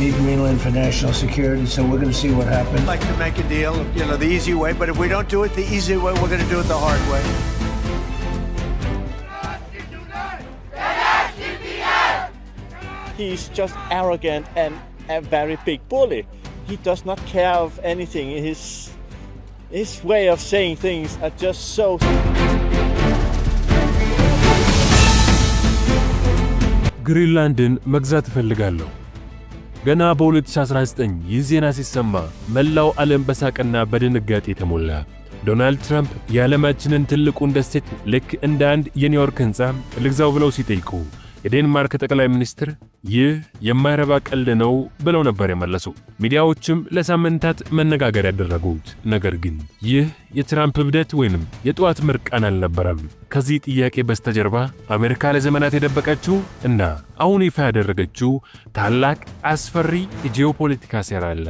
need Greenland for national security, so we're going to see what happens. I'd like to make a deal, the easy way, but if we don't do it the easy way, we're going to do it the hard way. He's just arrogant and a very big bully. He does not care of anything. His way of saying things are just so... ግሪንላንድን መግዛት እፈልጋለሁ። ገና በ2019 ይህ ዜና ሲሰማ መላው ዓለም በሳቅና በድንጋጤ ተሞላ። ዶናልድ ትራምፕ የዓለማችንን ትልቁን ደሴት ልክ እንደ አንድ የኒውዮርክ ሕንፃ ልግዛው ብለው ሲጠይቁ የዴንማርክ ጠቅላይ ሚኒስትር ይህ የማይረባ ቀልድ ነው ብለው ነበር የመለሱ። ሚዲያዎችም ለሳምንታት መነጋገር ያደረጉት። ነገር ግን ይህ የትራምፕ እብደት ወይንም የጠዋት ምርቃን አልነበረም። ከዚህ ጥያቄ በስተጀርባ አሜሪካ ለዘመናት የደበቀችው እና አሁን ይፋ ያደረገችው ታላቅ አስፈሪ የጂኦፖለቲካ ሴራ አለ።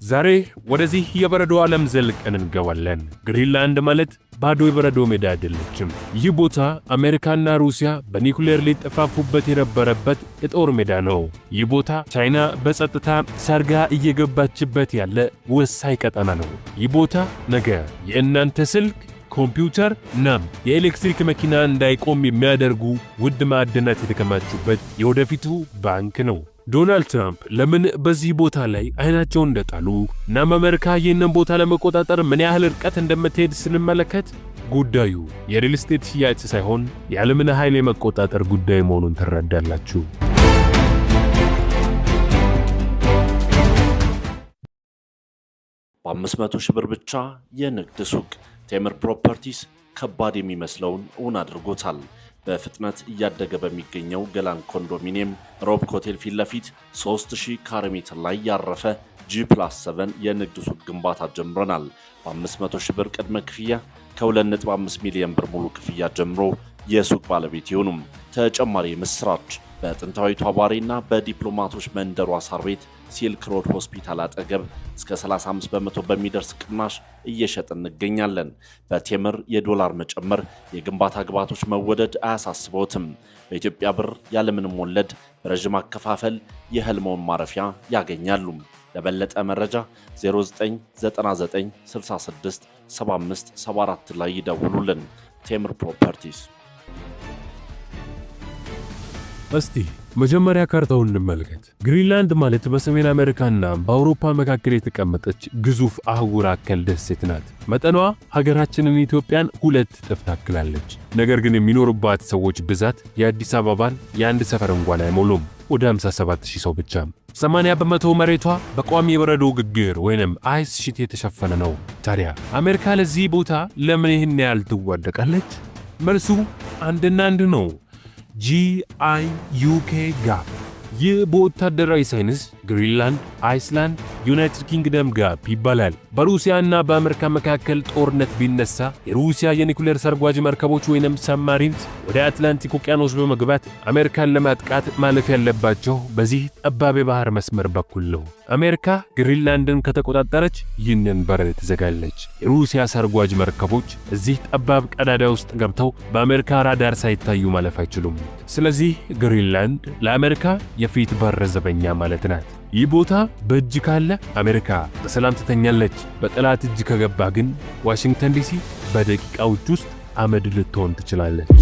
ዛሬ ወደዚህ የበረዶ ዓለም ዘልቀን እንገባለን። ግሪንላንድ ማለት ባዶ የበረዶ ሜዳ አይደለችም። ይህ ቦታ አሜሪካና ሩሲያ በኒኩሌር ሊጠፋፉበት የነበረበት የጦር ሜዳ ነው። ይህ ቦታ ቻይና በጸጥታ ሰርጋ እየገባችበት ያለ ወሳኝ ቀጠና ነው። ይህ ቦታ ነገ የእናንተ ስልክ፣ ኮምፒውተር እናም የኤሌክትሪክ መኪና እንዳይቆም የሚያደርጉ ውድ ማዕድናት የተከማቹበት የወደፊቱ ባንክ ነው። ዶናልድ ትራምፕ ለምን በዚህ ቦታ ላይ አይናቸውን እንደጣሉ እና አሜሪካ ይህንን ቦታ ለመቆጣጠር ምን ያህል ርቀት እንደምትሄድ ስንመለከት ጉዳዩ የሪል ስቴት ሽያጭ ሳይሆን የዓለምን ኃይል የመቆጣጠር ጉዳይ መሆኑን ትረዳላችሁ። በ500 ሺህ ብር ብቻ የንግድ ሱቅ ቴምር ፕሮፐርቲስ ከባድ የሚመስለውን እውን አድርጎታል። በፍጥነት እያደገ በሚገኘው ገላን ኮንዶሚኒየም ሮብ ሆቴል ፊት ለፊት 3000 ካሬ ሜትር ላይ ያረፈ G+7 የንግድ ሱቅ ግንባታ ጀምረናል። በ500 ሺህ ብር ቅድመ ክፍያ ከ2.5 ሚሊዮን ብር ሙሉ ክፍያ ጀምሮ የሱቅ ባለቤት ይሁኑም። ተጨማሪ ምስራች በጥንታዊቷ ባሬና በዲፕሎማቶች መንደሯ ሳር ቤት ሲልክ ሮድ ሆስፒታል አጠገብ እስከ 35 በመቶ በሚደርስ ቅናሽ እየሸጥን እንገኛለን። በቴምር የዶላር መጨመር የግንባታ ግብዓቶች መወደድ አያሳስበውትም። በኢትዮጵያ ብር ያለምንም ወለድ በረጅም አከፋፈል የህልሞን ማረፊያ ያገኛሉ። ለበለጠ መረጃ 0999667574 ላይ ይደውሉልን። ቴምር ፕሮፐርቲስ። እስቲ መጀመሪያ ካርታውን እንመልከት። ግሪንላንድ ማለት በሰሜን አሜሪካና በአውሮፓ መካከል የተቀመጠች ግዙፍ አህጉር አከል ደሴት ናት። መጠኗ ሀገራችንን ኢትዮጵያን 2 እጥፍ ታክላለች። ነገር ግን የሚኖርባት ሰዎች ብዛት የአዲስ አበባን የአንድ ሰፈር እንኳን አይሞሉም። ወደ 57000 ሰው ብቻ። 80 በመቶ መሬቷ በቋሚ የበረዶ ግግር ወይንም አይስ ሺት የተሸፈነ ነው። ታዲያ አሜሪካ ለዚህ ቦታ ለምን ይህን ያህል ትዋደቃለች? መልሱ አንድና አንድ ነው። GIUK ጋፕ። ይህ በወታደራዊ ሳይንስ ግሪንላንድ፣ አይስላንድ፣ ዩናይትድ ኪንግደም ጋፕ ይባላል። በሩሲያና በአሜሪካ መካከል ጦርነት ቢነሳ የሩሲያ የኒኩሌር ሰርጓጅ መርከቦች ወይንም ሰብማሪንስ ወደ አትላንቲክ ውቅያኖስ በመግባት አሜሪካን ለማጥቃት ማለፍ ያለባቸው በዚህ ጠባብ የባህር መስመር በኩል ነው። አሜሪካ ግሪንላንድን ከተቆጣጠረች ይህንን በር ትዘጋለች። የሩሲያ ሰርጓጅ መርከቦች እዚህ ጠባብ ቀዳዳ ውስጥ ገብተው በአሜሪካ ራዳር ሳይታዩ ማለፍ አይችሉም። ስለዚህ ግሪንላንድ ለአሜሪካ የፊት በር ዘበኛ ማለት ናት። ይህ ቦታ በእጅ ካለ አሜሪካ በሰላም ትተኛለች። በጠላት እጅ ከገባ ግን ዋሽንግተን ዲሲ በደቂቃዎች ውስጥ አመድ ልትሆን ትችላለች።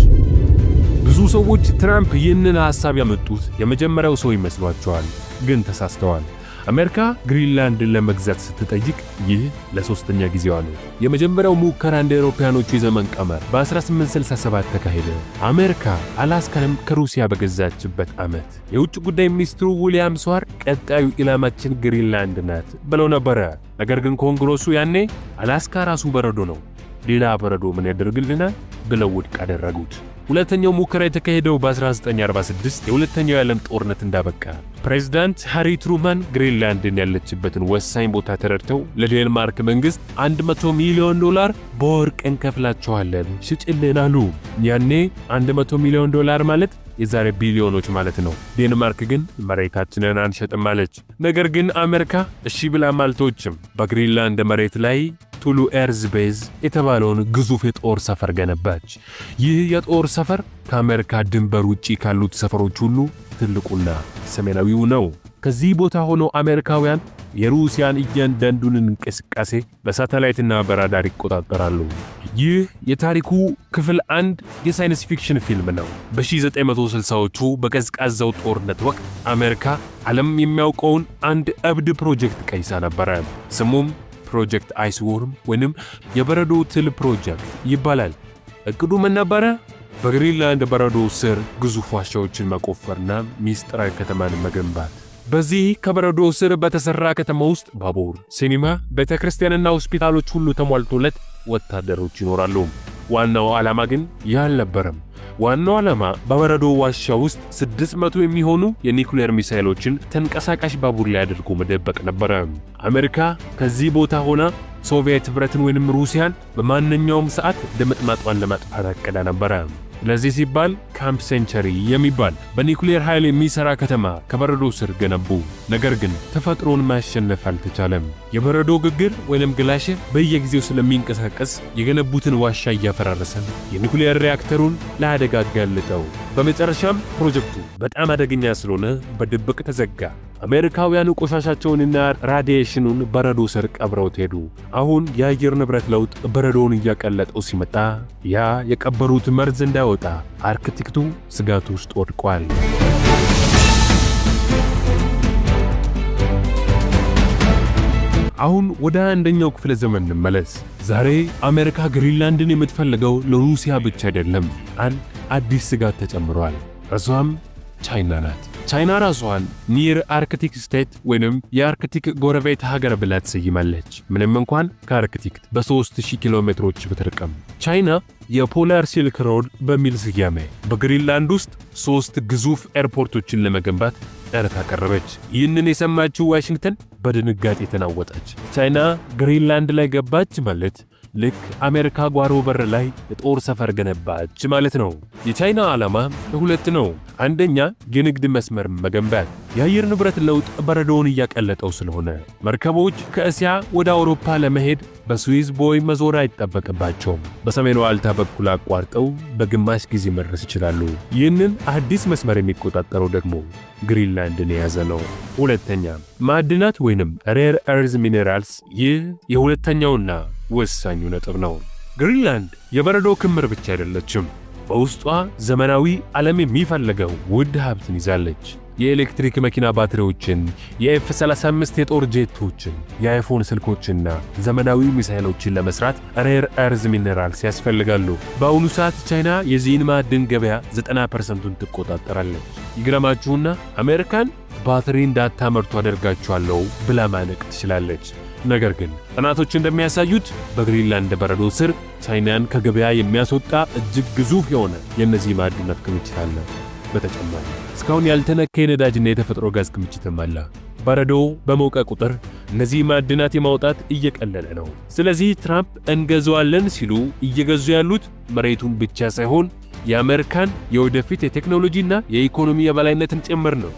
ብዙ ሰዎች ትራምፕ ይህንን ሐሳብ ያመጡት የመጀመሪያው ሰው ይመስሏቸዋል፣ ግን ተሳስተዋል። አሜሪካ ግሪንላንድን ለመግዛት ስትጠይቅ ይህ ለሶስተኛ ጊዜዋ ነው። የመጀመሪያው ሙከራ እንደ አውሮፓውያኖቹ የዘመን ቀመር በ1867 ተካሄደ። አሜሪካ አላስካንም ከሩሲያ በገዛችበት ዓመት የውጭ ጉዳይ ሚኒስትሩ ዊሊያም ስዋር ቀጣዩ ኢላማችን ግሪንላንድ ናት ብለው ነበረ። ነገር ግን ኮንግረሱ ያኔ አላስካ ራሱ በረዶ ነው፣ ሌላ በረዶ ምን ያደርግልናል ብለው ውድቅ አደረጉት። ሁለተኛው ሙከራ የተካሄደው በ1946 የሁለተኛው የዓለም ጦርነት እንዳበቃ ፕሬዝዳንት ሃሪ ትሩማን ግሪንላንድን ያለችበትን ወሳኝ ቦታ ተረድተው ለዴንማርክ መንግስት $100 ሚሊዮን በወርቅ እንከፍላቸዋለን ሽጭልን አሉ። ያኔ $100 ሚሊዮን ማለት የዛሬ ቢሊዮኖች ማለት ነው። ዴንማርክ ግን መሬታችንን አንሸጥም አለች። ነገር ግን አሜሪካ እሺ ብላ ማልቶችም በግሪንላንድ መሬት ላይ ቱሉ ኤርዝ ቤዝ የተባለውን ግዙፍ የጦር ሰፈር ገነባች። ይህ የጦር ሰፈር ከአሜሪካ ድንበር ውጪ ካሉት ሰፈሮች ሁሉ ትልቁና ሰሜናዊው ነው። ከዚህ ቦታ ሆኖ አሜሪካውያን የሩሲያን እያንዳንዱን እንቅስቃሴ በሳተላይትና በራዳር ይቆጣጠራሉ። ይህ የታሪኩ ክፍል 1 የሳይንስ ፊክሽን ፊልም ነው። በ1960ዎቹ በቀዝቃዛው ጦርነት ወቅት አሜሪካ ዓለም የሚያውቀውን አንድ እብድ ፕሮጀክት ቀይሳ ነበረ። ስሙም ፕሮጀክት አይስዎርም ወይንም የበረዶ ትል ፕሮጀክት ይባላል። እቅዱ ምን ነበረ? በግሪንላንድ በረዶ ስር ግዙፍ ዋሻዎችን መቆፈርና ሚስጥራዊ ከተማን መገንባት። በዚህ ከበረዶ ስር በተሰራ ከተማ ውስጥ ባቡር፣ ሲኒማ፣ ቤተክርስቲያንና ሆስፒታሎች ሁሉ ተሟልቶለት ወታደሮች ይኖራሉ። ዋናው ዓላማ ግን ይህ አልነበረም። ዋናው ዓላማ በበረዶ ዋሻ ውስጥ 600 የሚሆኑ የኒኩሌር ሚሳኤሎችን ተንቀሳቃሽ ባቡር ላይ አድርጎ መደበቅ ነበረ። አሜሪካ ከዚህ ቦታ ሆና ሶቪየት ኅብረትን ወይንም ሩሲያን በማንኛውም ሰዓት ድምጥማጧን ለማጥፋት አቅዳ ነበረ። ለዚህ ሲባል ካምፕ ሴንቸሪ የሚባል በኒኩሌር ኃይል የሚሰራ ከተማ ከበረዶ ስር ገነቡ። ነገር ግን ተፈጥሮን ማሸነፍ አልተቻለም። የበረዶ ግግር ወይንም ግላሽር በየጊዜው ስለሚንቀሳቀስ የገነቡትን ዋሻ እያፈራረሰ የኒኩሌር ሪያክተሩን ለአደጋ አጋለጠው። በመጨረሻም ፕሮጀክቱ በጣም አደገኛ ስለሆነ በድብቅ ተዘጋ። አሜሪካውያኑ ቆሻሻቸውንና ራዲዬሽኑን በረዶ ስር ቀብረውት ሄዱ። አሁን የአየር ንብረት ለውጥ በረዶውን እያቀለጠው ሲመጣ ያ የቀበሩት መርዝ እንዳይወጣ አርክቴክቱ ስጋት ውስጥ ወድቋል። አሁን ወደ አንደኛው ክፍለ ዘመን እንመለስ። ዛሬ አሜሪካ ግሪንላንድን የምትፈልገው ለሩሲያ ብቻ አይደለም። አንድ አዲስ ስጋት ተጨምሯል። እርሷም ቻይና ናት። ቻይና ራሷን ኒር አርክቲክ ስቴት ወይንም የአርክቲክ ጎረቤት ሀገር ብላ ትሰይማለች። ምንም እንኳን ከአርክቲክ በ3000 ኪሎ ሜትሮች ብትርቅም ቻይና የፖላር ሲልክ ሮድ በሚል ስያሜ በግሪንላንድ ውስጥ 3 ግዙፍ ኤርፖርቶችን ለመገንባት ጥረት አቀረበች። ይህንን የሰማችው ዋሽንግተን በድንጋጤ ተናወጠች። ቻይና ግሪንላንድ ላይ ገባች ማለት ልክ አሜሪካ ጓሮ በር ላይ የጦር ሰፈር ገነባች ማለት ነው። የቻይና ዓላማ ሁለት ነው። አንደኛ የንግድ መስመር መገንባት። የአየር ንብረት ለውጥ በረዶውን እያቀለጠው ስለሆነ መርከቦች ከእስያ ወደ አውሮፓ ለመሄድ በስዊዝ ቦይ መዞር አይጠበቅባቸውም። በሰሜን ዋልታ በኩል አቋርጠው በግማሽ ጊዜ መድረስ ይችላሉ። ይህንን አዲስ መስመር የሚቆጣጠረው ደግሞ ግሪንላንድን የያዘ ነው። ሁለተኛ ማዕድናት ወይንም ሬር እርዝ ሚኔራልስ። ይህ የሁለተኛውና ወሳኙ ነጥብ ነው። ግሪንላንድ የበረዶ ክምር ብቻ አይደለችም። በውስጧ ዘመናዊ ዓለም የሚፈልገው ውድ ሀብትን ይዛለች። የኤሌክትሪክ መኪና ባትሪዎችን፣ የኤፍ-35 የጦር ጄቶችን፣ የአይፎን ስልኮችና ዘመናዊ ሚሳኤሎችን ለመስራት ሬር እርዝ ሚኔራልስ ያስፈልጋሉ። በአሁኑ ሰዓት ቻይና የዚህን ማዕድን ገበያ 90%ን ትቆጣጠራለች። ይግረማችሁና አሜሪካን ባትሪ እንዳታመርቱ አደርጋችኋለሁ ብላ ማነቅ ትችላለች። ነገር ግን ጥናቶች እንደሚያሳዩት በግሪንላንድ በረዶ ስር ቻይናን ከገበያ የሚያስወጣ እጅግ ግዙፍ የሆነ የእነዚህ ማዕድናት ክምችት አለ። በተጨማሪ እስካሁን ያልተነካ የነዳጅና የተፈጥሮ ጋዝ ክምችትም አለ። በረዶ በሞቀ ቁጥር እነዚህ ማዕድናት የማውጣት እየቀለለ ነው። ስለዚህ ትራምፕ እንገዛዋለን ሲሉ እየገዙ ያሉት መሬቱን ብቻ ሳይሆን የአሜሪካን የወደፊት የቴክኖሎጂና የኢኮኖሚ የበላይነትን ጭምር ነው።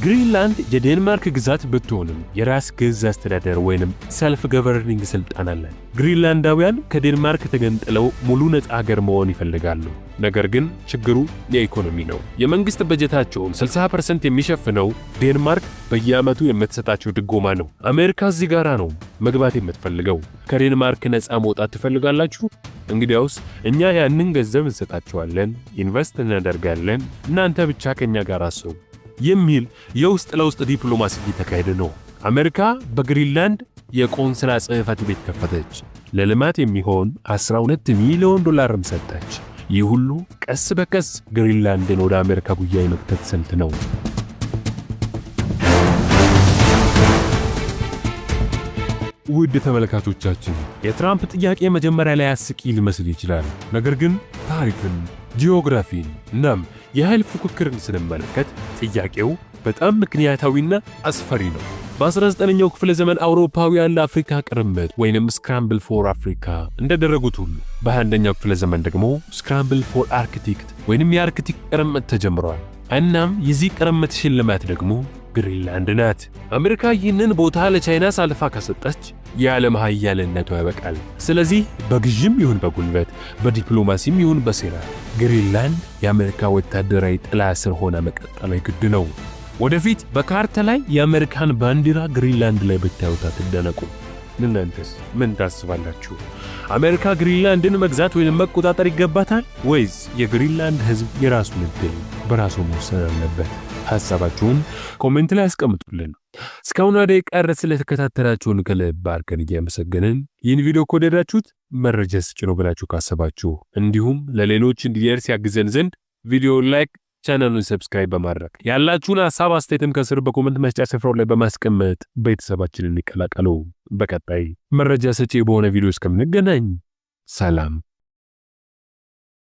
ግሪንላንድ የዴንማርክ ግዛት ብትሆንም የራስ ገዝ አስተዳደር ወይንም ሰልፍ ገቨርኒንግ ስልጣን አለ። ግሪንላንዳውያን ከዴንማርክ ተገንጥለው ሙሉ ነፃ ሀገር መሆን ይፈልጋሉ። ነገር ግን ችግሩ የኢኮኖሚ ነው። የመንግስት በጀታቸውን 60% የሚሸፍነው ዴንማርክ በየዓመቱ የምትሰጣቸው ድጎማ ነው። አሜሪካ እዚህ ጋራ ነው መግባት የምትፈልገው። ከዴንማርክ ነፃ መውጣት ትፈልጋላችሁ? እንግዲያውስ እኛ ያንን ገንዘብ እንሰጣቸዋለን፣ ኢንቨስት እናደርጋለን፣ እናንተ ብቻ ከኛ ጋር አስቡ የሚል የውስጥ ለውስጥ ዲፕሎማሲ እየተካሄደ ነው። አሜሪካ በግሪንላንድ የቆንስላ ጽሕፈት ቤት ከፈተች። ለልማት የሚሆን $12 ሚሊዮን ሰጠች። ይህ ሁሉ ቀስ በቀስ ግሪንላንድን ወደ አሜሪካ ጉያ የመክተት ስልት ነው። ውድ ተመልካቾቻችን የትራምፕ ጥያቄ መጀመሪያ ላይ አስቂኝ ሊመስል ይችላል። ነገር ግን ታሪክን፣ ጂኦግራፊን እናም የኃይል ፉክክርን ስንመለከት ጥያቄው በጣም ምክንያታዊና አስፈሪ ነው። በ19ኛው ክፍለ ዘመን አውሮፓውያን ለአፍሪካ ቅርምት ወይንም ስክራምብል ፎር አፍሪካ እንደደረጉት ሁሉ በ21ኛው ክፍለ ዘመን ደግሞ ስክራምብል ፎር አርክቲክ ወይንም የአርክቲክ ቅርምት ተጀምሯል። እናም የዚህ ቅርምት ሽልማት ደግሞ ግሪንላንድ ናት። አሜሪካ ይህንን ቦታ ለቻይና ሳልፋ ከሰጠች የዓለም ኃያልነቷ ያበቃል። ስለዚህ በግዥም ይሁን በጉልበት በዲፕሎማሲም ይሁን በሴራ ግሪንላንድ የአሜሪካ ወታደራዊ ጥላ ስር ሆና መቀጠሏ ግድ ነው። ወደፊት በካርታ ላይ የአሜሪካን ባንዲራ ግሪንላንድ ላይ ብታዩት አትደነቁ። እናንተስ ምን ታስባላችሁ? አሜሪካ ግሪንላንድን መግዛት ወይም መቆጣጠር ይገባታል ወይስ የግሪንላንድ ህዝብ የራሱን እድል በራሱ መወሰን አለበት? ሐሳባችሁን ኮሜንት ላይ አስቀምጡልን። እስካሁን ደቂቃ ስለተከታተላችሁን ከልብ አድርገን እያመሰገንን ይህን ቪዲዮ ከወደዳችሁት መረጃ ስጭ ነው ብላችሁ ካሰባችሁ እንዲሁም ለሌሎች እንዲደርስ ያግዘን ዘንድ ቪዲዮ ላይክ ቻናሉን ሰብስክራይብ በማድረግ ያላችሁን ሐሳብ አስተያየትም ከስር በኮሜንት መስጫ ስፍራው ላይ በማስቀመጥ ቤተሰባችንን ይቀላቀሉ። በቀጣይ መረጃ ሰጪ በሆነ ቪዲዮ እስከምንገናኝ ሰላም።